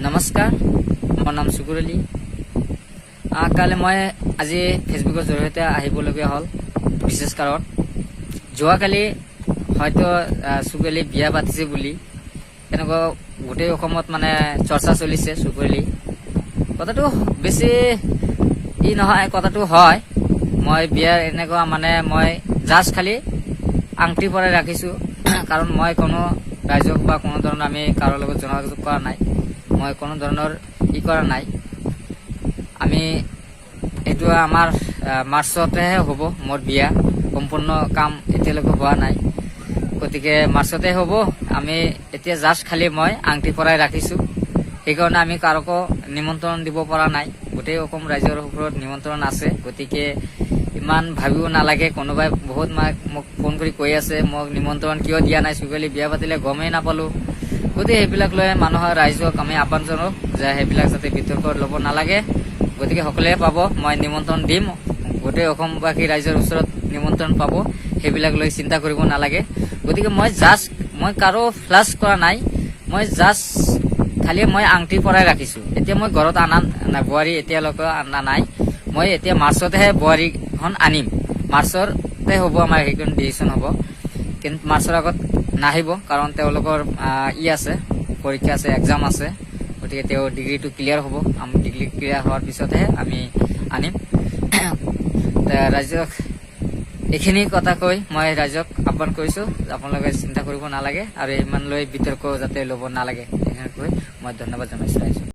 নমস্কাৰ, মোৰ নাম সুকুৰ আলী। কালি মই আজি ফেচবুকৰ জৰিয়তে আহিবলগীয়া হ'ল বিশেষ কাৰণ। যোৱাকালি হয়তো সুকুৰ আলী বিয়া পাতিছে বুলি এনেকুৱা গোটেই অসমত মানে চৰ্চা চলিছে। সুকুৰ আলী কথাটো বেছি নহয়, কথাটো হয়। মই বিয়াৰ এনেকুৱা মানে মই জাষ্ট খালি আংটি পৰাই ৰাখিছোঁ, কাৰণ মই কোনো ৰাইজক বা কোনো ধৰণৰ আমি কাৰো লগত যোগাযোগ কৰা নাই। মই কোনো ধৰণৰ কৰা নাই। আমি এইটো আমাৰ মাৰ্চতেহে হ'ব মোৰ বিয়া। সম্পূৰ্ণ কাম এতিয়ালৈকে হোৱা নাই, গতিকে মাৰ্চতে হ'ব। আমি এতিয়া জাষ্ট খালি মই আংটি পৰাই ৰাখিছোঁ, সেইকাৰণে আমি কাৰোকো নিমন্ত্ৰণ দিব পৰা নাই। গোটেই অসম ৰাইজৰ ওপৰত নিমন্ত্ৰণ আছে, গতিকে ইমান ভাবিব নালাগে। কোনোবাই বহুত মোক ফোন কৰি কৈ আছে মোক নিমন্ত্ৰণ কিয় দিয়া নাই, সুকুৰ আলী বিয়া পাতিলে গমেই নাপালোঁ। গতিকে সেইবিলাক লৈ মানুহৰ ৰাইজক আমি আহ্বান জনাওঁ যে সেইবিলাক যাতে বিতৰ্ক ল'ব নালাগে। গতিকে সকলোৱে পাব, মই নিমন্ত্ৰণ দিম। গোটেই অসমবাসী ৰাইজৰ ওচৰত নিমন্ত্ৰণ পাব, সেইবিলাক লৈ চিন্তা কৰিব নালাগে। গতিকে মই কাৰো ফ্লাছ কৰা নাই, মই জাষ্ট খালি মই আংটি পৰাই ৰাখিছোঁ। এতিয়া মই ঘৰত বোৱাৰী এতিয়ালৈকে অনা নাই। মই এতিয়া মাৰ্চতেহে বোৱাৰীখন আনিম। মাৰ্চতে হ'ব আমাৰ সেইখন ডিচিশ্যন হ'ব, কিন্তু মাৰ্চৰ আগত নাহিব, কাৰণ তেওঁলোকৰ আছে পৰীক্ষা আছে, এক্সাম আছে। গতিকে তেওঁ ডিগ্ৰীটো ক্লিয়াৰ হ'ব। আমি ডিগ্ৰী ক্লিয়াৰ হোৱাৰ পিছতহে আমি আনিম। ৰাইজক এইখিনি কথা কৈ মই ৰাইজক আহ্বান কৰিছোঁ, আপোনালোকে চিন্তা কৰিব নালাগে আৰু ইমান লৈ বিতৰ্ক যাতে ল'ব নালাগে। এইখিনি কৈ মই ধন্যবাদ জনাইছোঁ ৰাইজক।